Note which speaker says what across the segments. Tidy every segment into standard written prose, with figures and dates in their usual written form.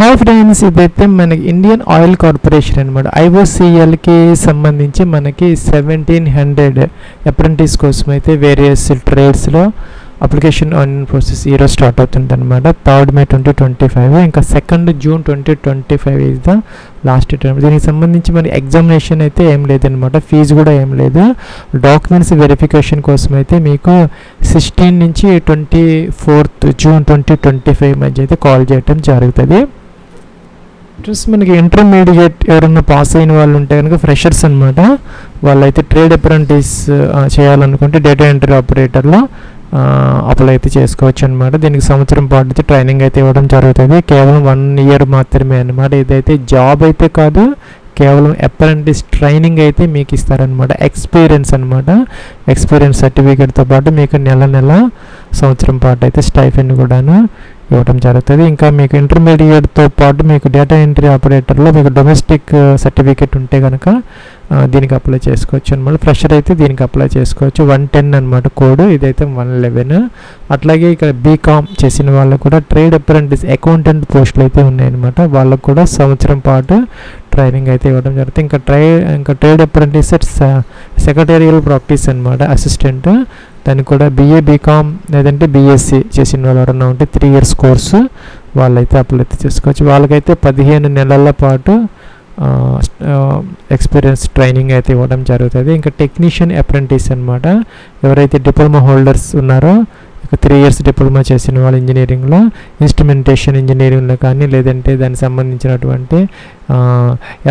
Speaker 1: Hi friends, ఇదైతే మనకి Indian oil corporation అనమాట. ఐఓసిఎల్కి సంబంధించి మనకి 1700 అప్రెంటిస్ కోసం అయితే వేరియస్ ట్రేడ్స్లో అప్లికేషన్ ఆన్ ప్రాసెస్ ఈరోజు స్టార్ట్ అవుతుంది అనమాట. 3rd May 2025. ఇంకా 2nd June 2025 is the last time. దీనికి సంబంధించి మరి ఎగ్జామినేషన్ అయితే ఏం లేదనమాట, ఫీజు కూడా ఏం లేదు. డాక్యుమెంట్స్ వెరిఫికేషన్ కోసం అయితే మీకు 16 నుంచి 24th June 2025 మధ్య అయితే కాల్ చేయడం జరుగుతుంది. ప్లస్ మనకి ఇంటర్మీడియట్ ఎవరన్నా పాస్ అయిన వాళ్ళు ఉంటే కనుక ఫ్రెషర్స్ అనమాట, వాళ్ళైతే ట్రేడ్ అప్రెంటిస్ చేయాలనుకుంటే డేటా ఎంట్రీ ఆపరేటర్లో అప్లై అయితే చేసుకోవచ్చు అనమాట. దీనికి సంవత్సరం పాటు అయితే ట్రైనింగ్ అయితే ఇవ్వడం జరుగుతుంది. కేవలం 1 year మాత్రమే అనమాట. ఇదైతే జాబ్ అయితే కాదు, కేవలం అప్రెంటిస్ ట్రైనింగ్ అయితే మీకు ఇస్తారనమాట. ఎక్స్పీరియన్స్ అనమాట. ఎక్స్పీరియన్స్ సర్టిఫికేట్తో పాటు మీకు నెల సంవత్సరం పాటు అయితే స్టైఫెండ్ కూడాను ఇవ్వడం జరుగుతుంది. ఇంకా మీకు ఇంటర్మీడియట్తో పాటు మీకు డేటా ఎంట్రీ ఆపరేటర్లో మీకు డొమెస్టిక్ సర్టిఫికేట్ ఉంటే కనుక దీనికి అప్లై చేసుకోవచ్చు అనమాట. ఫ్రెషర్ అయితే దీనికి అప్లై చేసుకోవచ్చు. 110 అనమాట కోడ్, ఇదైతే 111. అట్లాగే ఇక్కడ బీకామ్ చేసిన వాళ్ళకు కూడా ట్రేడ్ అప్రెంటిస్ అకౌంటెంట్ పోస్టులు అయితే ఉన్నాయన్నమాట. వాళ్ళకు కూడా సంవత్సరం పాటు ట్రైనింగ్ అయితే ఇవ్వడం జరుగుతుంది. ఇంకా ట్రేడ్ అప్రెంటిస్ సెక్రటేరియల్ ప్రాక్టీస్ అనమాట, అసిస్టెంట్. దానికి కూడా BA బీకామ్ లేదంటే BSc చేసిన వాళ్ళు ఎవరన్నా ఉంటే 3 years కోర్సు వాళ్ళైతే అప్లై అయితే చేసుకోవచ్చు. వాళ్ళకైతే 15 నెలల పాటు ఎక్స్పీరియన్స్ ట్రైనింగ్ అయితే ఇవ్వడం జరుగుతుంది. ఇంకా టెక్నీషియన్ అప్రెంటిస్ అనమాట. ఎవరైతే డిప్లొమా హోల్డర్స్ ఉన్నారో, ఇక 3 years డిప్లొమా చేసిన వాళ్ళు ఇంజనీరింగ్లో, ఇన్స్ట్రుమెంటేషన్ ఇంజనీరింగ్లో కానీ లేదంటే దానికి సంబంధించినటువంటి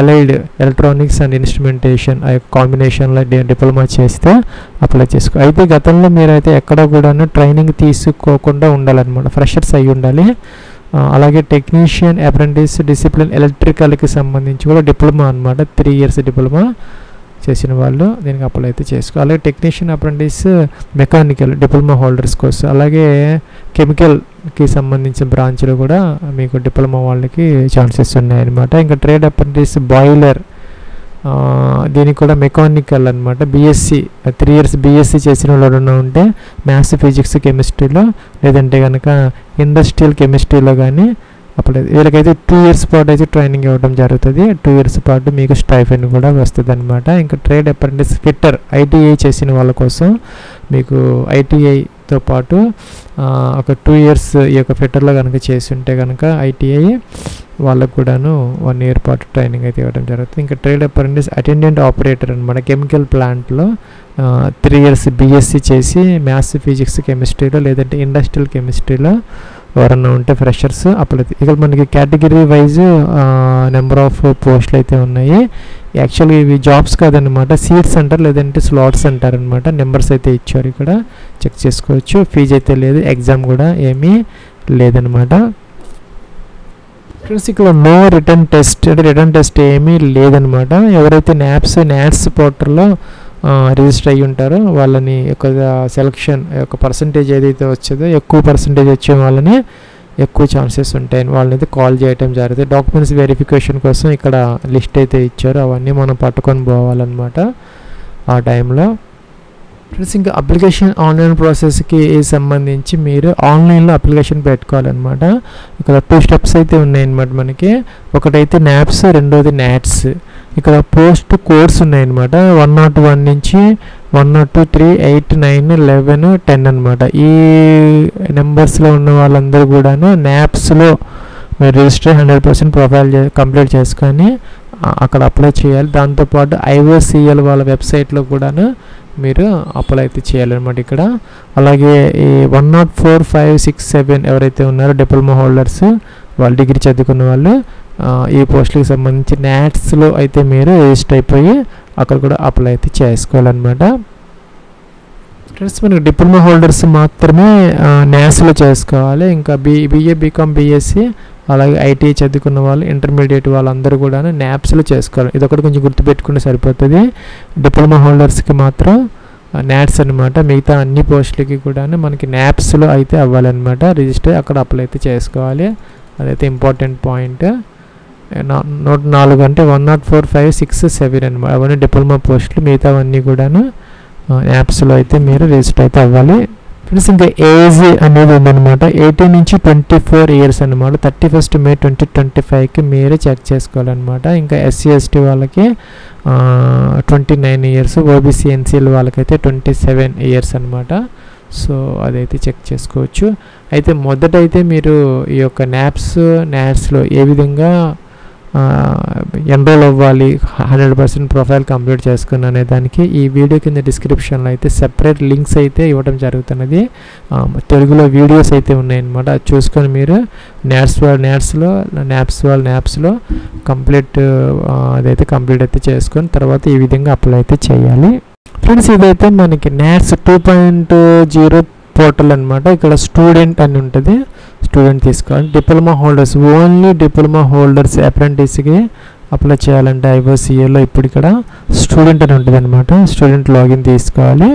Speaker 1: అలైడ్ ఎలక్ట్రానిక్స్ అండ్ ఇన్స్ట్రుమెంటేషన్ ఆ యొక్క కాంబినేషన్లో డిప్లొమా చేస్తే అప్లై చేసుకో. అయితే గతంలో మీరైతే ఎక్కడ కూడా ట్రైనింగ్ తీసుకోకుండా ఉండాలన్నమాట, ఫ్రెషర్స్ అయి ఉండాలి. అలాగే టెక్నీషియన్ అప్రెంటిస్ డిసిప్లిన్ ఎలక్ట్రికల్కి సంబంధించి కూడా డిప్లొమా అనమాట, 3 years డిప్లొమా చేసిన వాళ్ళు దీనికి అప్లై అయితే చేసుకో. అలాగే technician apprentice mechanical diploma holders కోసం, అలాగే కెమికల్కి సంబంధించిన బ్రాంచ్లో కూడా మీకు డిప్లొమా వాళ్ళకి ఛాన్సెస్ ఉన్నాయన్నమాట. ఇంకా ట్రేడ్ అప్రెంటిస్ బాయిలర్, దీనికి కూడా మెకానికల్ అనమాట. BSc 3 years BSc చేసిన వాళ్ళు ఎవరైనా ఉంటే మ్యాథ్స్, ఫిజిక్స్, కెమిస్ట్రీలో లేదంటే కనుక ఇండస్ట్రియల్ కెమిస్ట్రీలో కానీ అప్పుడు వీళ్ళకైతే 2 years పాటు అయితే ట్రైనింగ్ ఇవ్వడం జరుగుతుంది. 2 years పాటు మీకు స్టైఫెండ్ కూడా వస్తుంది అనమాట. ఇంకా ట్రేడ్ అప్రెంటిస్ ఫిట్టర్ ITI చేసిన వాళ్ళ కోసం మీకు ITIతో పాటు ఒక 2 years ఈ యొక్క ఫిట్టర్లో కనుక చేసి ఉంటే కనుక ITI వాళ్ళకు కూడాను 1 year పాటు ట్రైనింగ్ అయితే ఇవ్వడం జరుగుతుంది. ఇంకా ట్రేడ్ అప్రెంటిస్ అటెండెంట్ ఆపరేటర్ అనమాట. కెమికల్ ప్లాంట్లో 3 years BSc చేసి మ్యాథ్స్, ఫిజిక్స్, కెమిస్ట్రీలో లేదంటే ఇండస్ట్రియల్ కెమిస్ట్రీలో ఎవరన్నా ఉంటే ఫ్రెషర్స్ అప్లై. ఇక మనకి కేటగిరీ వైజ్ నెంబర్ ఆఫ్ పోస్టులు అయితే ఉన్నాయి. యాక్చువల్గా ఇవి జాబ్స్ కాదనమాట, సీట్స్ అంటారు లేదంటే స్లాట్స్ అంటారు అనమాట. నెంబర్స్ అయితే ఇచ్చారు, ఇక్కడ చెక్ చేసుకోవచ్చు. ఫీజు అయితే లేదు, ఎగ్జామ్ కూడా ఏమీ లేదనమాట. ఫ్రెండ్స్ ఇక్కడ నో రిటర్న్ టెస్ట్, అంటే రిటర్న్ టెస్ట్ ఏమీ లేదనమాట. ఎవరైతే NATS పోర్టల్లో రిజిస్టర్ అయ్యి ఉంటారో వాళ్ళని యొక్క సెలక్షన్ యొక్క పర్సంటేజ్ ఏదైతే వచ్చేదో ఎక్కువ పర్సంటేజ్ వచ్చే వాళ్ళని ఎక్కువ ఛాన్సెస్ ఉంటాయి, వాళ్ళని అయితే కాల్ చేయటం జరుగుతుంది. డాక్యుమెంట్స్ వెరిఫికేషన్ కోసం ఇక్కడ లిస్ట్ అయితే ఇచ్చారు, అవన్నీ మనం పట్టుకొని పోవాలన్నమాట ఆ టైంలో. ప్లస్ ఇంకా అప్లికేషన్ ఆన్లైన్ ప్రాసెస్కి సంబంధించి మీరు ఆన్లైన్లో అప్లికేషన్ పెట్టుకోవాలన్నమాట. ఇక్కడ 2 steps అయితే ఉన్నాయన్నమాట మనకి. ఒకటైతే NAPS, రెండోది NATS. ఇక్కడ పోస్ట్ కోడ్స్ ఉన్నాయన్నమాట. 101 నుంచి 102, 3, 8, 9, 11, 10 అనమాట. ఈ నెంబర్స్లో ఉన్న వాళ్ళందరూ కూడాను NAPSలో మీరు రిజిస్టర్ 100% ప్రొఫైల్ కంప్లీట్ చేసుకొని అక్కడ అప్లై చేయాలి. దాంతోపాటు IOCL వాళ్ళ వెబ్సైట్లో కూడాను మీరు అప్లై అయితే చేయాలన్నమాట ఇక్కడ. అలాగే ఈ 104, 5, 6, 7 ఎవరైతే ఉన్నారో డిప్లొమా హోల్డర్స్, వాళ్ళు డిగ్రీ చదువుకున్న వాళ్ళు ఈ పోస్టులకు సంబంధించి NATSలో అయితే మీరు రిజిస్టర్ అయిపోయి అక్కడ కూడా అప్లై అయితే చేసుకోవాలన్నమాట. ఫ్రెండ్స్ మనకి డిప్లొమా హోల్డర్స్ మాత్రమే NATSలో చేసుకోవాలి. ఇంకా BA బీకామ్ BSc అలాగే ITI చదువుకున్న వాళ్ళు, ఇంటర్మీడియట్ వాళ్ళందరూ కూడా NAPSలో చేసుకోవాలి. ఇదొకటి కొంచెం గుర్తుపెట్టుకుంటే సరిపోతుంది. డిప్లొమా హోల్డర్స్కి మాత్రం NATS అనమాట. మిగతా అన్ని పోస్టులకి కూడా మనకి NAPSలో అయితే అవ్వాలన్నమాట. రిజిస్టర్ అక్కడ అప్లై అయితే చేసుకోవాలి, అదైతే ఇంపార్టెంట్ పాయింట్. 104 అంటే 104, 5, 6, 7 అనమాట. అవన్నీ డిప్లొమా పోస్టులు, మిగతావన్నీ కూడాను NAPSలో అయితే మీరు రిజిస్టర్ అయితే అవ్వాలి. ఫ్రెండ్స్ ఇంకా ఏజ్ అనేది ఉందన్నమాట, 18 నుంచి 24 ఇయర్స్ అనమాట. 31 మే 2025కి మీరే చెక్ చేసుకోవాలన్నమాట. ఇంకా SC ST వాళ్ళకి 29 ఇయర్స్, ఓబీసీ NCL వాళ్ళకైతే 27 ఇయర్స్ అనమాట. సో అదైతే చెక్ చేసుకోవచ్చు. అయితే మొదటైతే మీరు ఈ యొక్క NAPSలో ఏ విధంగా ఎన్రోల్ అవ్వాలి, 100% ప్రొఫైల్ కంప్లీట్ చేసుకుని అనే దానికి ఈ వీడియో కింద డిస్క్రిప్షన్లో అయితే సెపరేట్ లింక్స్ అయితే ఇవ్వడం జరుగుతున్నది. తెలుగులో వీడియోస్ అయితే ఉన్నాయన్నమాట. అది చూసుకొని మీరు NAPSలో కంప్లీట్ అదైతే కంప్లీట్ అయితే చేసుకొని తర్వాత ఈ విధంగా అప్లై అయితే చేయాలి. ఫ్రెండ్స్ ఇదైతే మనకి NATS 2.0 పోర్టల్ అనమాట. ఇక్కడ స్టూడెంట్ అని ఉంటుంది, స్టూడెంట్ తీసుకోవాలి. Diploma holders, only diploma holders అప్రెంటిస్కి అప్లై చేయాలంటే IOCAలో ఇప్పుడు ఇక్కడ స్టూడెంట్ అని ఉంటుంది అనమాట. స్టూడెంట్ లాగిన్ తీసుకోవాలి.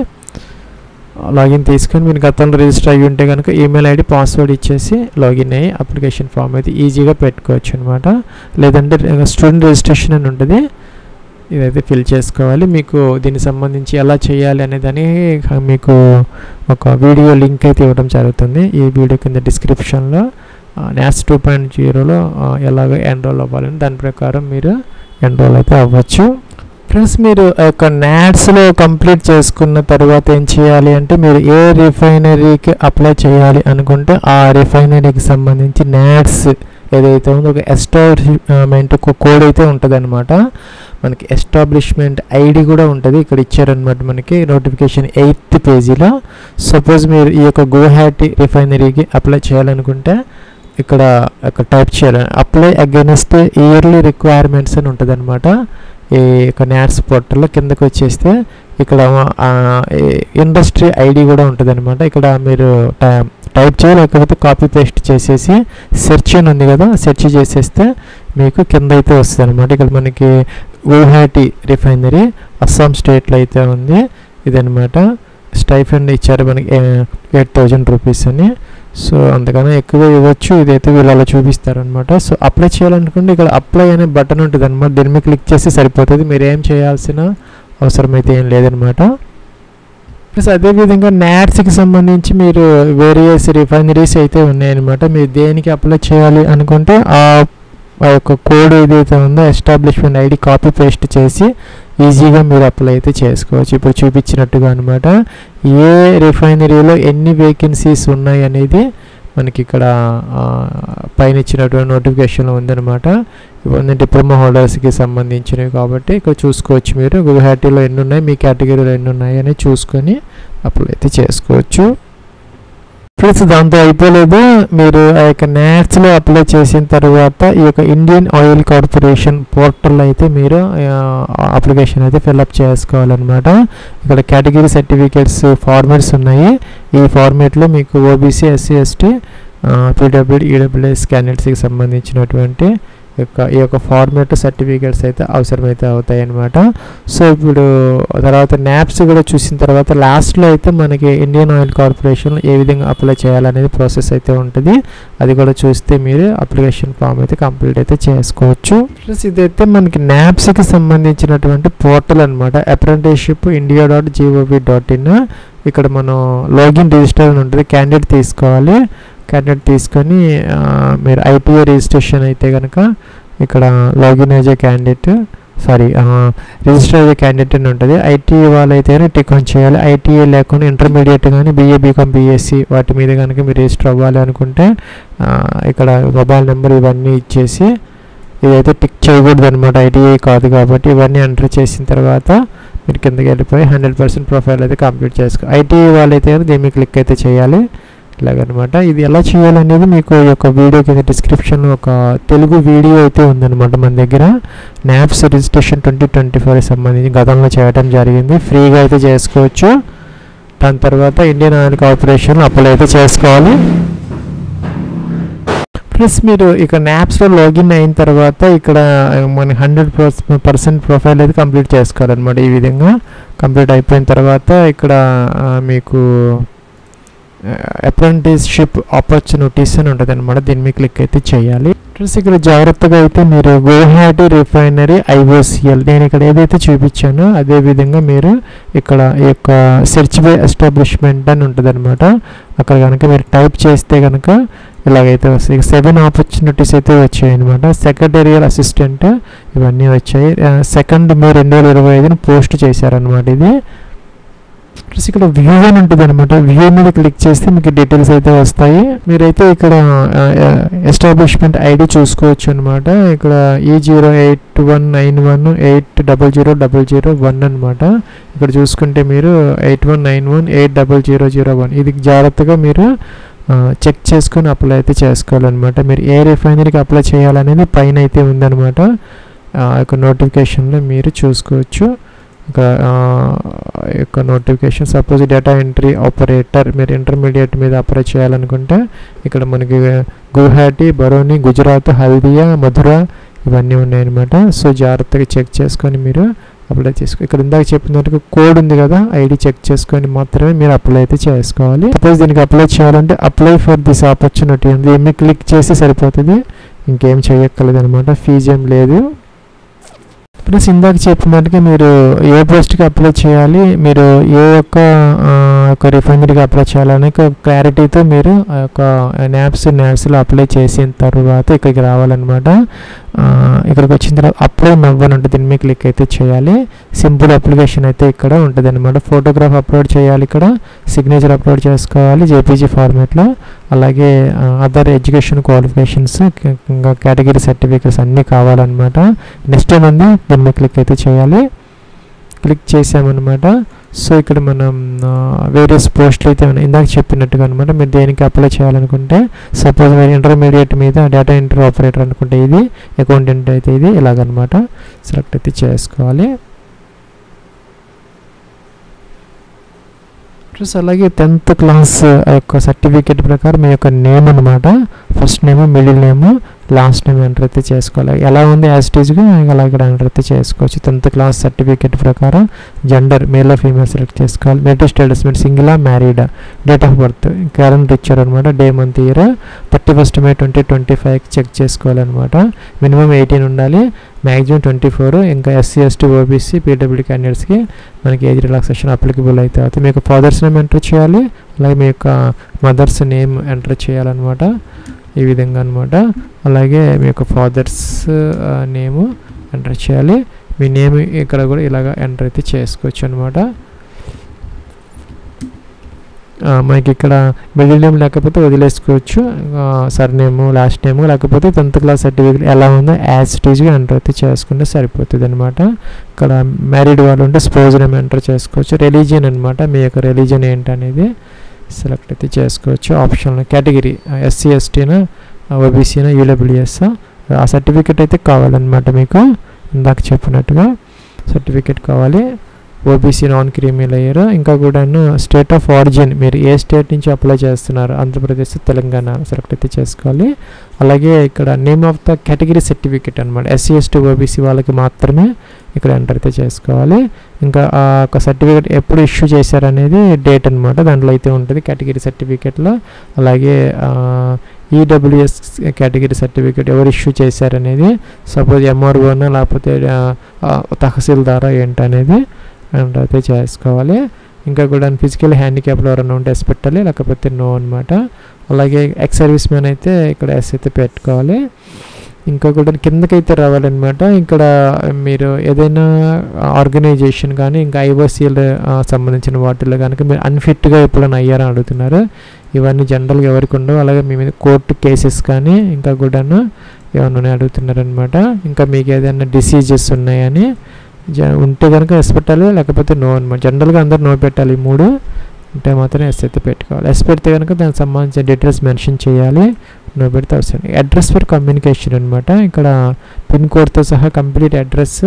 Speaker 1: లాగిన్ తీసుకొని మీరు గతంలో రిజిస్టర్ అయ్యి ఉంటే కనుక ఈమెయిల్ ID పాస్వర్డ్ ఇచ్చేసి లాగిన్ అయ్యి అప్లికేషన్ ఫామ్ అయితే ఈజీగా పెట్టుకోవచ్చు అనమాట. లేదంటే స్టూడెంట్ రిజిస్ట్రేషన్ అని ఉంటుంది, ఇదైతే ఫిల్ చేసుకోవాలి. మీకు దీనికి సంబంధించి ఎలా చేయాలి అనేదాన్ని మీకు ఒక వీడియో లింక్ అయితే ఇవ్వడం జరుగుతుంది ఈ వీడియో కింద డిస్క్రిప్షన్లో. NATS 2.0లో ఎలాగ ఎన్రోల్ అవ్వాలని దాని ప్రకారం మీరు ఎన్రోల్ అయితే అవ్వచ్చు. ఫ్రెండ్స్ మీరు యొక్క NATSలో కంప్లీట్ చేసుకున్న తర్వాత ఏం చేయాలి అంటే, మీరు ఏ రిఫైనరీకి అప్లై చేయాలి అనుకుంటే ఆ రిఫైనరీకి సంబంధించి NATS ఏదైతే ఉందో ఒక ఎస్టాబ్లిష్మెంట్ కోడ్ అయితే ఉంటుంది అనమాట. మనకి ఎస్టాబ్లిష్మెంట్ ID కూడా ఉంటుంది, ఇక్కడ ఇచ్చారనమాట మనకి నోటిఫికేషన్ 8th పేజీలో. సపోజ్ మీరు ఈ యొక్క గువాహటి రిఫైనరీకి అప్లై చేయాలనుకుంటే ఇక్కడ టైప్ చేయాలి, అప్లై అగైనెస్ట్ ఇయర్లీ రిక్వైర్మెంట్స్ అని ఉంటుంది అనమాట. ఈ యొక్క NATS పోర్టల్లో కిందకు వచ్చేస్తే ఇక్కడ ఇండస్ట్రీ ID కూడా ఉంటుంది అనమాట. ఇక్కడ మీరు టైప్ చేయాలి, లేకపోతే కాపీ పేస్ట్ చేసేసి సెర్చ్ అని ఉంది కదా, సెర్చ్ చేసేస్తే మీకు కింద అయితే వస్తుంది అనమాట. ఇక్కడ మనకి గువాహటి రిఫైనరీ అస్సాం స్టేట్లో అయితే ఉంది ఇదనమాట. స్టైఫండ్ ఇచ్చారు మనకి 8,000 రూపీస్ అని. సో అంతకన్నా ఎక్కువ ఇవ్వచ్చు, ఇదైతే వీళ్ళు అలా చూపిస్తారనమాట. సో అప్లై చేయాలనుకుంటే ఇక్కడ అప్లై అనే బటన్ ఉంటుంది అనమాట, దీని మీద క్లిక్ చేస్తే సరిపోతుంది, మీరు ఏం చేయాల్సిన అవసరం అయితే ఏం లేదనమాట. ప్లస్ అదేవిధంగా NATSకి సంబంధించి మీరు వేరియస్ రిఫైనరీస్ అయితే ఉన్నాయన్నమాట. మీరు దేనికి అప్లై చేయాలి అనుకుంటే ఆ యొక్క కోడ్ ఏదైతే ఉందో ఎస్టాబ్లిష్మెంట్ ID కాపీ పేస్ట్ చేసి ఈజీగా మీరు అప్లై అయితే చేసుకోవచ్చు. ఇప్పుడు చూపించినట్టుగా అనమాట. ఏ రిఫైనరీలో ఎన్ని వేకెన్సీస్ ఉన్నాయి అనేది మనకి ఇక్కడ పైన ఇచ్చినటువంటి నోటిఫికేషన్లో ఉందన్నమాట. ఇవన్నీ డిప్లొమా హోల్డర్స్కి సంబంధించినవి కాబట్టి ఇక్కడ చూసుకోవచ్చు. మీరు గువాహటిలో ఎన్ని ఉన్నాయి, మీ కేటగిరీలో ఎన్ని ఉన్నాయి అని చూసుకొని అప్లై అయితే చేసుకోవచ్చు. ప్లస్ దాంతో అయిపోలేదు, మీరు ఆ యొక్క NATSలో అప్లై చేసిన తర్వాత ఈ యొక్క ఇండియన్ ఆయిల్ కార్పొరేషన్ పోర్టల్ అయితే మీరు అప్లికేషన్ అయితే ఫిల్అప్ చేసుకోవాలన్నమాట. ఇక్కడ కేటగిరీ సర్టిఫికేట్స్ ఫార్మాట్స్ ఉన్నాయి. ఈ ఫార్మాట్లో మీకు OBC SC ST PWD EWS క్యాండిడేట్స్కి సంబంధించినటువంటి ఈ యొక్క ఫార్మాట్ సర్టిఫికేట్స్ అయితే అవసరమైతే అవుతాయి అన్నమాట. సో ఇప్పుడు తర్వాత NAPS కూడా చూసిన తర్వాత లాస్ట్లో అయితే మనకి ఇండియన్ ఆయిల్ కార్పొరేషన్ ఏ విధంగా అప్లై చేయాలనేది ప్రాసెస్ అయితే ఉంటుంది. అది కూడా చూస్తే మీరు అప్లికేషన్ ఫామ్ అయితే కంప్లీట్ అయితే చేసుకోవచ్చు. ప్లస్ ఇదైతే మనకి NAPSకి సంబంధించినటువంటి పోర్టల్ అనమాట, apprenticeshipindia.gov.in. ఇక్కడ మనం లాగిన్ రిజిస్టర్ అని ఉంటుంది, క్యాండిడేట్ తీసుకోవాలి. క్యాండిడేట్ తీసుకొని మీరు ITA రిజిస్ట్రేషన్ అయితే కనుక ఇక్కడ login as a candidate register as a candidate అని ఉంటుంది. ITA వాళ్ళైతే టిక్ ఆన్ చేయాలి. ITA లేకుండా ఇంటర్మీడియట్ కానీ BA BCom BSc వాటి మీద కనుక మీరు రిజిస్టర్ అవ్వాలి అనుకుంటే ఇక్కడ మొబైల్ నెంబర్ ఇవన్నీ ఇచ్చేసి ఇదైతే టిక్ చేయకూడదు అనమాట, ITA కాదు కాబట్టి. ఇవన్నీ ఎంటర్ చేసిన తర్వాత మీరు కిందకి వెళ్ళిపోయి 100% ప్రొఫైల్ అయితే కంప్లీట్ చేసుకో. ITA వాళ్ళైతే దీని మీద క్లిక్ అయితే చేయాలి ఇలాగనమాట. ఇది ఎలా చేయాలనేది మీకు ఈ యొక్క వీడియో కింద డిస్క్రిప్షన్లో ఒక తెలుగు వీడియో అయితే ఉందన్నమాట మన దగ్గర. NAPS రిజిస్ట్రేషన్ 2024 సంబంధించి గతంలో చేయడం జరిగింది, ఫ్రీగా అయితే చేసుకోవచ్చు. దాని తర్వాత ఇండియన్ ఆయిల్ కార్పొరేషన్ అప్లై అయితే చేసుకోవాలి. ప్లస్ మీరు ఇక్కడ NAPSలో లాగిన్ అయిన తర్వాత ఇక్కడ మన 100% ప్రొఫైల్ అయితే కంప్లీట్ చేసుకోవాలన్నమాట. ఈ విధంగా కంప్లీట్ అయిపోయిన తర్వాత ఇక్కడ మీకు అప్రెంటిస్షిప్ ఆపర్చునిటీస్ అని ఉంటుంది అనమాట, దీని మీద క్లిక్ అయితే చేయాలి. ఫ్రెండ్స్ ఇక్కడ జాగ్రత్తగా అయితే మీరు గువాహటి రిఫైనరీ IOCL నేను ఇక్కడ ఏదైతే చూపించానో అదే విధంగా మీరు ఇక్కడ ఈ యొక్క సెర్చ్ బై ఎస్టాబ్లిష్మెంట్ అని ఉంటుంది అనమాట. అక్కడ కనుక మీరు టైప్ చేస్తే కనుక ఇలాగైతే వస్తాయి. 7 ఆపర్చునిటీస్ అయితే వచ్చాయి అనమాట. సెక్రటేరియల్ అసిస్టెంట్ ఇవన్నీ వచ్చాయి. 2 మే 2025 పోస్ట్ చేశారనమాట. ఇది ప్లస్ ఇక్కడ వ్యూ అని ఉంటుంది అనమాట. వ్యూ మీద క్లిక్ చేస్తే మీకు డీటెయిల్స్ అయితే వస్తాయి. మీరైతే ఇక్కడ ఎస్టాబ్లిష్మెంట్ ఐడి చూసుకోవచ్చు అనమాట. ఇక్కడ E081918000001 అనమాట. ఇక్కడ చూసుకుంటే మీరు 8191800001 ఇది జాగ్రత్తగా మీరు చెక్ చేసుకొని అప్లై అయితే చేసుకోవాలన్నమాట. మీరు ఏ రిఫైనరీకి అప్లై చేయాలనేది పైన అయితే ఉందన్నమాట. యొక్క నోటిఫికేషన్లో మీరు చూసుకోవచ్చు. యొక్క notification suppose data entry operator మీరు ఇంటర్మీడియట్ మీద అప్లై చేయాలనుకుంటే ఇక్కడ మనకి గువాహటి, బరోని, గుజరాత్, హల్దియా, మధుర ఇవన్నీ ఉన్నాయన్నమాట. సో జాగ్రత్తగా చెక్ చేసుకొని మీరు అప్లై చేసుకో. ఇక్కడ ఇందాక చెప్పినట్టుగా కోడ్ ఉంది కదా, ఐడి చెక్ చేసుకొని మాత్రమే మీరు అప్లై అయితే చేసుకోవాలి. సపోజ్ దీనికి అప్లై చేయాలంటే అప్లై ఫర్ దిస్ ఆపర్చునిటీ ఉంది, ఏమి క్లిక్ చేసి సరిపోతుంది, ఇంకేం చేయక్కర్లేదు అనమాట. ఫీజు ఏం లేదు. ప్లస్ ఇందాక చెప్పినట్టుగా మీరు ఏ పోస్ట్కి అప్లై చేయాలి, మీరు ఏ యొక్క రిఫైనరీకి అప్లై చేయాలనే క్లారిటీతో మీరు ఆ యొక్క న్యాప్స్లో అప్లై చేసిన తర్వాత ఇక్కడికి రావాలన్నమాట. ఇక్కడికి వచ్చిన తర్వాత అప్లై నవ్ అని ఉంటుంది, దీని మీద క్లిక్ అయితే చేయాలి. సింపుల్ అప్లికేషన్ అయితే ఇక్కడ ఉంటుంది అనమాట. ఫోటోగ్రాఫ్ అప్లోడ్ చేయాలి, ఇక్కడ సిగ్నేచర్ అప్లోడ్ చేసుకోవాలి JPG ఫార్మేట్లో. అలాగే అదర్ ఎడ్యుకేషన్ క్వాలిఫికేషన్స్, ఇంకా కేటగిరీ సర్టిఫికేట్స్ అన్నీ కావాలన్నమాట. నెక్స్ట్ ఏముంది దీని మీద క్లిక్ అయితే చేయాలి. క్లిక్ చేసామన్నమాట. సో ఇక్కడ మనం వేరియస్ పోస్టులు అయితే ఉన్నాయి ఇందాక చెప్పినట్టుగా అనమాట. మీరు దేనికి అప్లై చేయాలనుకుంటే సపోజ్ మీరు ఇంటర్మీడియట్ మీద డేటా ఎంట్రీ ఆపరేటర్ అనుకుంటే ఇది, అకౌంటెంట్ అయితే ఇది, ఇలాగనమాట సెలెక్ట్ అయితే చేసుకోవాలి. ప్లస్ అలాగే 10th క్లాస్ యొక్క సర్టిఫికేట్ ప్రకారం మీ యొక్క నేమ్ అనమాట. First name, middle name, last name enter అయితే చేసుకోవాలి. ఎలా ఉంది యాజ్ ఇట్ ఈజ్గా అలా ఇక్కడ ఎంటర్ అయితే చేసుకోవచ్చు. 10th క్లాస్ సర్టిఫికేట్ ప్రకారం జెండర్ మేల్ ఫీమేల్ సెలెక్ట్ చేసుకోవాలి. మెరిటల్ స్టేటస్ మీరు సింగిలా మ్యారీడా, డేట్ ఆఫ్ బర్త్ క్యాలెండర్ ఇచ్చారు అనమాట. Day month year 31 May 2025 check చేసుకోవాలన్నమాట. మినిమం 18 ఉండాలి, మ్యాక్సిమం 24. ఇంకా SC ST OBC PWD క్యాండిడేట్స్కి మనకి ఏజ్ రిలాక్సేషన్ అప్లికబుల్ అయితే అవుతుంది. మీకు ఫాదర్స్ నేమ్ ఎంటర్ చేయాలి, అలాగే మీ యొక్క మదర్స్ నేమ్ ఎంటర్ చేయాలన్నమాట. ఈ విధంగా అనమాట. అలాగే మీ యొక్క ఫాదర్స్ నేము ఎంటర్ చేయాలి. మీ నేమ్ ఇక్కడ కూడా ఇలాగ ఎంటర్ అయితే చేసుకోవచ్చు అనమాట. మనకి ఇక్కడ మిడిల్ నేమ్ లేకపోతే వదిలేసుకోవచ్చు, సర్ నేము, లాస్ట్ నేము, లేకపోతే 10th క్లాస్ సర్టిఫికేట్ ఎలా ఉందో యాజ్ ఇట్ ఈజ్గా ఎంటర్ అయితే చేసుకుంటే సరిపోతుంది అనమాట. ఇక్కడ మ్యారీడ్ వాళ్ళు ఉంటే స్పోజ్ నేమ్ ఎంటర్ చేసుకోవచ్చు. రిలీజియన్ అనమాట, మీ యొక్క రిలీజియన్ ఏంటనేది సెలెక్ట్ అయితే చేసుకోవచ్చు. ఆప్షన్ కేటగిరీ SC STనా, OBCనా, UWS ఆ సర్టిఫికేట్ అయితే కావాలన్నమాట. మీకు ఇందాక చెప్పినట్టుగా సర్టిఫికేట్ కావాలి. OBC non creamy layer. ఇంకా కూడా స్టేట్ ఆఫ్ ఆరిజిన్ మీరు ఏ స్టేట్ నుంచి అప్లై చేస్తున్నారు, ఆంధ్రప్రదేశ్, తెలంగాణ సెలెక్ట్ అయితే చేసుకోవాలి. అలాగే ఇక్కడ name of the category certificate అనమాట. SC ST OBC వాళ్ళకి మాత్రమే ఇక్కడ ఎంటర్ అయితే చేసుకోవాలి. ఇంకా ఆ యొక్క సర్టిఫికేట్ ఎప్పుడు ఇష్యూ చేశారనేది డేట్ అనమాట, దాంట్లో అయితే ఉంటుంది కేటగిరీ సర్టిఫికేట్లో. అలాగే EWS కేటగిరీ సర్టిఫికేట్ ఎవరు ఇష్యూ చేశారనేది, సపోజ్ MROనా లేకపోతే తహసీల్దారా ఏంటనేది ఎంటర్ అయితే చేసుకోవాలి. ఇంకా కూడా ఫిజికల్ హ్యాండిక్యాప్లో ఎవరైనా ఉంటే ఎస్ పెట్టాలి, లేకపోతే నో అనమాట. అలాగే ఎక్స్ సర్వీస్ మ్యాన్ అయితే ఇక్కడ ఎస్ అయితే పెట్టుకోవాలి. ఇంకా కూడా కిందకైతే రావాలన్నమాట. ఇక్కడ మీరు ఏదైనా ఆర్గనైజేషన్ కానీ ఇంకా IOCL సంబంధించిన వాటిల్లో కనుక మీరు అన్ఫిట్గా ఎప్పుడైనా అయ్యారని అడుగుతున్నారు. ఇవన్నీ జనరల్గా ఎవరికి ఉండవు. అలాగే మీ మీద కోర్టు కేసెస్ కానీ ఇంకా కూడాను ఏమన్నా అడుగుతున్నారనమాట. ఇంకా మీకు ఏదైనా డిసీజెస్ ఉన్నాయని ఉంటే కనుక ఎస్ పెట్టాలి, లేకపోతే నో అనమాట. జనరల్గా అందరు నో పెట్టాలి. ఈ 3 ఉంటే మాత్రం ఎస్ అయితే పెట్టుకోవాలి. ఎస్ పెడితే కనుక దానికి సంబంధించిన డీటెయిల్స్ మెన్షన్ చేయాలి. నో పెడితే అవసరం. అడ్రస్ ఫర్ కమ్యూనికేషన్ అనమాట. ఇక్కడ పిన్ కోడ్తో సహా కంప్లీట్ అడ్రస్,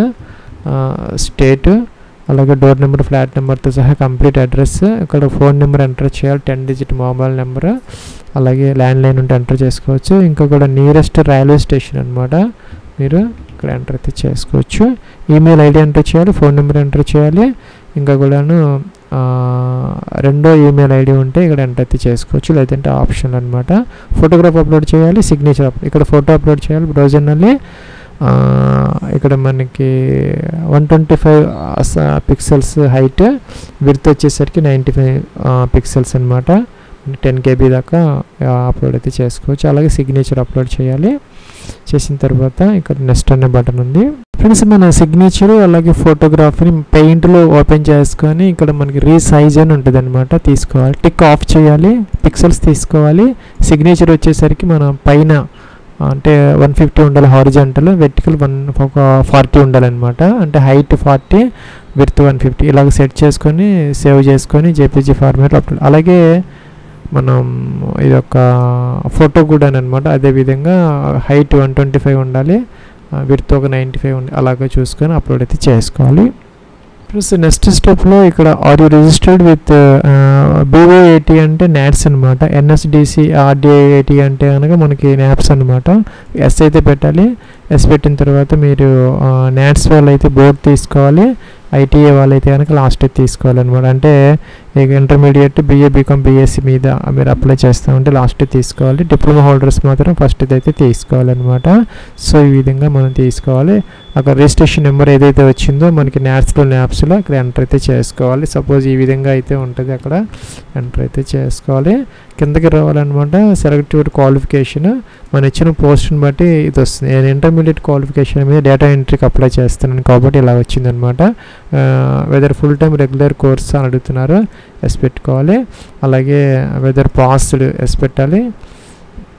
Speaker 1: స్టేట్, అలాగే డోర్ నెంబర్, ఫ్లాట్ నెంబర్తో సహా కంప్లీట్ అడ్రస్. ఇక్కడ ఫోన్ నెంబర్ ఎంటర్ చేయాలి, 10 డిజిట్ మొబైల్ నెంబర్. అలాగే ల్యాండ్లైన్ ఉంటే ఎంటర్ చేసుకోవచ్చు. ఇంకా కూడా నియరెస్ట్ రైల్వే స్టేషన్ అనమాట, మీరు ఇక్కడ ఎంటర్ అయితే చేసుకోవచ్చు. ఈమెయిల్ ఐడి ఎంటర్ చేయాలి, ఫోన్ నెంబర్ ఎంటర్ చేయాలి. ఇంకా కూడాను రెండో ఈమెయిల్ ఐడి ఉంటే ఇక్కడ ఎంటర్ అయితే చేసుకోవచ్చు, లేదంటే ఆప్షన్ అనమాట. ఫోటోగ్రాఫ్ అప్లోడ్ చేయాలి, సిగ్నేచర్ ఇక్కడ ఫోటో అప్లోడ్ చేయాలి బ్రౌజర్ನಲ್ಲಿ. ఇక్కడ మనకి 125 పిక్సెల్స్ హైట్, విడ్త్ వచ్చేసరికి 95 పిక్సెల్స్ అనమాట. 10 KB దాకా అప్లోడ్ అయితే చేసుకోవచ్చు. అలాగే సిగ్నేచర్ అప్లోడ్ చేయాలి. చేసిన తర్వాత ఇక్కడ నెక్స్ట్ అనే బటన్ ఉంది ఫ్రెండ్స్. మన సిగ్నేచర్ అలాగే ఫోటోగ్రాఫ్ని పెయింట్లో ఓపెన్ చేసుకొని ఇక్కడ మనకి రీసైజ్ అని ఉంటుంది అనమాట, తీసుకోవాలి. టిక్ ఆఫ్ చేయాలి, పిక్సెల్స్ తీసుకోవాలి. సిగ్నేచర్ వచ్చేసరికి మనం పైన అంటే 150 ఉండాలి హారిజాంటల్, వెర్టికల్ 40 ఉండాలన్నమాట. అంటే హైట్ 40, విడ్త్ 150 ఇలాగ సెట్ చేసుకొని సేవ్ చేసుకొని జేపీజీ ఫార్మాట్లో అప్లోడ్. అలాగే మనం ఇదొక ఫోటో కూడా అనమాట. అదేవిధంగా హైట్ 125 ఉండాలి, విడ్త్ ఒక 95 ఉండాలి, అలాగే చూసుకొని అప్లోడ్ అయితే చేసుకోవాలి. ప్లస్ నెక్స్ట్ స్టెప్లో ఇక్కడ are you registered with BOAT అంటే నాట్స్ అనమాట. NSDC RDAT అంటే కనుక మనకి నాప్స్ అనమాట. ఎస్ అయితే పెట్టాలి. ఎస్ పెట్టిన తర్వాత మీరు నాట్స్ వాళ్ళు అయితే బోర్డ్ తీసుకోవాలి, ITA వాళ్ళైతే కనుక లాస్ట్ అయితే తీసుకోవాలన్నమాట. అంటే ఇంటర్మీడియట్ BA BCom BSc మీద మీరు అప్లై చేస్తూ ఉంటే లాస్ట్ తీసుకోవాలి. డిప్లొమా హోల్డర్స్ మాత్రం ఫస్ట్ అయితే తీసుకోవాలన్నమాట. సో ఈ విధంగా మనం తీసుకోవాలి. అక్కడ రిజిస్ట్రేషన్ నెంబర్ ఏదైతే వచ్చిందో మనకి న్యాప్స్లో అక్కడ ఎంటర్ అయితే చేసుకోవాలి. సపోజ్ ఈ విధంగా అయితే ఉంటుంది, అక్కడ ఎంటర్ అయితే చేసుకోవాలి. కిందకి రావాలన్నమాట. సెలెక్ట్ యువర్ క్వాలిఫికేషన్, మన ఇచ్చిన పోస్ట్ని బట్టి ఇది వస్తుంది. నేను ఇంటర్మీడియట్ క్వాలిఫికేషన్ మీద డేటా ఎంట్రీకి అప్లై చేస్తున్నాను కాబట్టి ఇలా వచ్చిందనమాట. Whether full time regular course అని అడుగుతున్నారు, ఎస్ పెట్టుకోవాలి. అలాగే వెదర్ పాస్డ్ ఎస్ పెట్టాలి,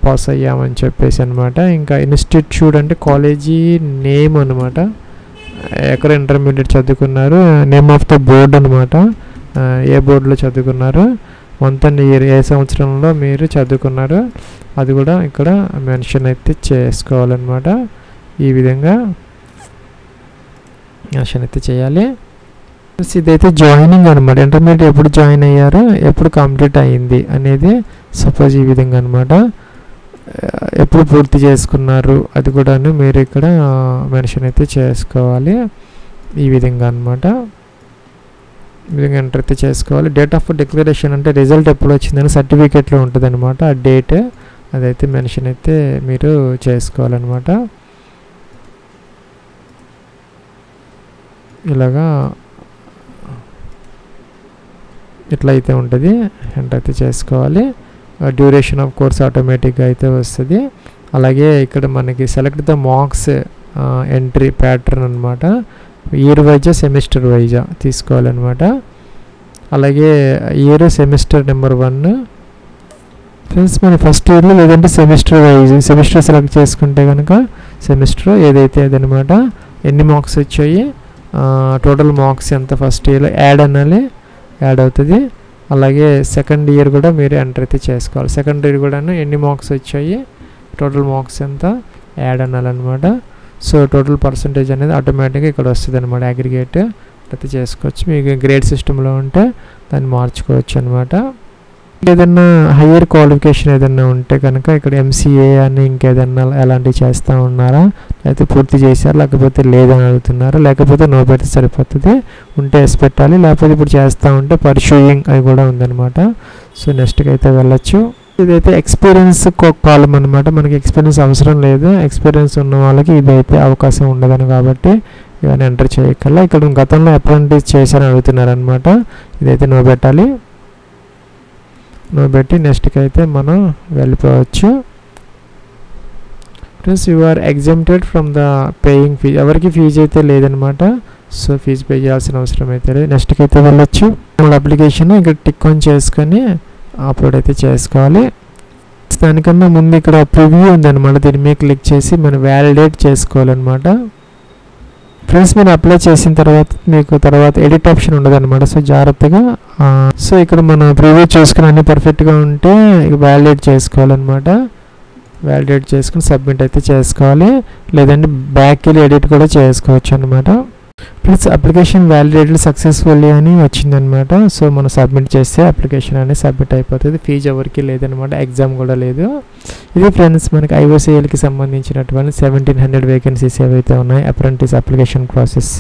Speaker 1: పాస్ అయ్యామని చెప్పేసి అనమాట. ఇంకా ఇన్స్టిట్యూట్ అంటే కాలేజీ నేమ్ అనమాట, ఎక్కడ ఇంటర్మీడియట్ చదువుకున్నారు, నేమ్ ఆఫ్ ద బోర్డ్ అనమాట, ఏ బోర్డులో చదువుకున్నారు, మంత్ అండ్ ఇయర్ ఏ సంవత్సరంలో మీరు చదువుకున్నారు అది కూడా ఇక్కడ మెన్షన్ అయితే చేసుకోవాలన్నమాట. ఈ విధంగా మెన్షన్ అయితే చేయాలి. ఇదైతే జాయినింగ్ అనమాట. ఇంటర్మీడియట్ ఎప్పుడు జాయిన్ అయ్యారో, ఎప్పుడు కంప్లీట్ అయ్యింది అనేది సపోజ్ ఈ విధంగా అనమాట. ఎప్పుడు పూర్తి చేసుకున్నారు అది కూడాను మీరు ఇక్కడ మెన్షన్ అయితే చేసుకోవాలి. ఈ విధంగా అనమాట. ఈ విధంగా ఎంటర్ అయితే చేసుకోవాలి. డేట్ ఆఫ్ డిక్లరేషన్ అంటే రిజల్ట్ ఎప్పుడు వచ్చిందని సర్టిఫికేట్లో ఉంటుంది అనమాట. ఆ డేట్ అదైతే మెన్షన్ అయితే మీరు చేసుకోవాలన్నమాట. ఇలాగా ఇట్లా అయితే ఉంటుంది, ఎంటర్ అయితే చేసుకోవాలి. డ్యూరేషన్ ఆఫ్ కోర్స్ ఆటోమేటిక్గా అయితే వస్తుంది. అలాగే ఇక్కడ మనకి select the marks entry pattern అనమాట. ఇయర్ వైజా సెమిస్టర్ వైజా తీసుకోవాలన్నమాట. అలాగే ఇయర్ సెమిస్టర్ నెంబర్ 1 ఫ్రెండ్స్ మన ఫస్ట్ ఇయర్లో, లేదంటే సెమిస్టర్ వైజ్ సెమిస్టర్ సెలెక్ట్ చేసుకుంటే కనుక సెమిస్టర్ ఏదైతే అదనమాట. ఎన్ని మార్క్స్ వచ్చాయి, టోటల్ మార్క్స్ ఎంత ఫస్ట్ ఇయర్లో యాడ్ అనాలి, యాడ్ అవుతుంది. అలాగే సెకండ్ ఇయర్ కూడా మీరు ఎంటర్ అయితే చేసుకోవాలి. సెకండ్ ఇయర్ కూడా ఎన్ని మార్క్స్ వచ్చాయి, టోటల్ మార్క్స్ ఎంత యాడ్ అనాలన్నమాట. సో టోటల్ పర్సంటేజ్ అనేది ఆటోమేటిక్గా ఇక్కడ వస్తుంది అనమాట. అగ్రిగేట్ అయితే చేసుకోవచ్చు. మీకు గ్రేడ్ సిస్టంలో ఉంటే దాన్ని మార్చుకోవచ్చు అనమాట. ఏదన్నా హయ్యర్ క్వాలిఫికేషన్ ఏదన్నా ఉంటే కనుక ఇక్కడ MCA అని ఇంకేదన్నా ఎలాంటివి చేస్తూ ఉన్నారా, లేకపోతే పూర్తి చేశారా, లేకపోతే లేదని అడుగుతున్నారా, లేకపోతే నో పెడితే సరిపోతుంది. ఉంటే ఎస్ పెట్టాలి. లేకపోతే ఇప్పుడు చేస్తూ ఉంటే పర్సూయింగ్ అది కూడా ఉందన్నమాట. సో నెక్స్ట్కి అయితే వెళ్ళచ్చు. ఇదైతే ఎక్స్పీరియన్స్ కాలం అనమాట. మనకి ఎక్స్పీరియన్స్ అవసరం లేదు. ఎక్స్పీరియన్స్ ఉన్న వాళ్ళకి ఇదైతే అవకాశం ఉండదని కాబట్టి ఇవన్నీ ఎంటర్ చేయగల. ఇక్కడ గతంలో అప్రెంటిస్ చేశారని అడుగుతున్నారు అనమాట. ఇదైతే నో పెట్టాలి. నో పెట్టి నెక్స్ట్కి అయితే మనం వెళ్ళిపోవచ్చు. Plus you are exempted from the paying fees, ఎవరికి ఫీజు అయితే లేదనమాట. సో ఫీజు పే చేయాల్సిన అవసరం అయితే లేదు. నెక్స్ట్కి అయితే వెళ్ళొచ్చు. మన అప్లికేషన్ ఇక్కడ టిక్ ఆన్ చేసుకొని అప్లోడ్ అయితే చేసుకోవాలి. దానికన్నా ముందు ఇక్కడ ప్రివ్యూ ఉందన్నమాట. దీని మీద క్లిక్ చేసి మనం వ్యాలిడేట్ చేసుకోవాలన్నమాట. ఫ్రెండ్స్ మీరు అప్లై చేసిన తర్వాత మీకు తర్వాత ఎడిట్ ఆప్షన్ ఉండదు అనమాట. సో జాగ్రత్తగా సో ఇక్కడ మనం ప్రివ్యూ చూసుకుని అన్ని పర్ఫెక్ట్గా ఉంటే వ్యాలిడేట్ చేసుకోవాలన్నమాట. వ్యాలిడేట్ చేసుకుని సబ్మిట్ అయితే చేసుకోవాలి. లేదంటే బ్యాక్ వెళ్ళి ఎడిట్ కూడా చేసుకోవచ్చు అనమాట. ప్లస్ అప్లికేషన్ వ్యాలిడేటెడ్ సక్సెస్ఫుల్లీ అని వచ్చిందనమాట. సో మనం సబ్మిట్ చేస్తే అప్లికేషన్ అనేది సబ్మిట్ అయిపోతుంది. ఫీజు ఎవరికి లేదనమాట, ఎగ్జామ్ కూడా లేదు. ఇది ఫ్రెండ్స్ మనకి IOCLకి సంబంధించినటువంటి 1700 వేకెన్సీస్ ఏవైతే ఉన్నాయి అప్రెంటిస్ అప్లికేషన్ ప్రాసెస్.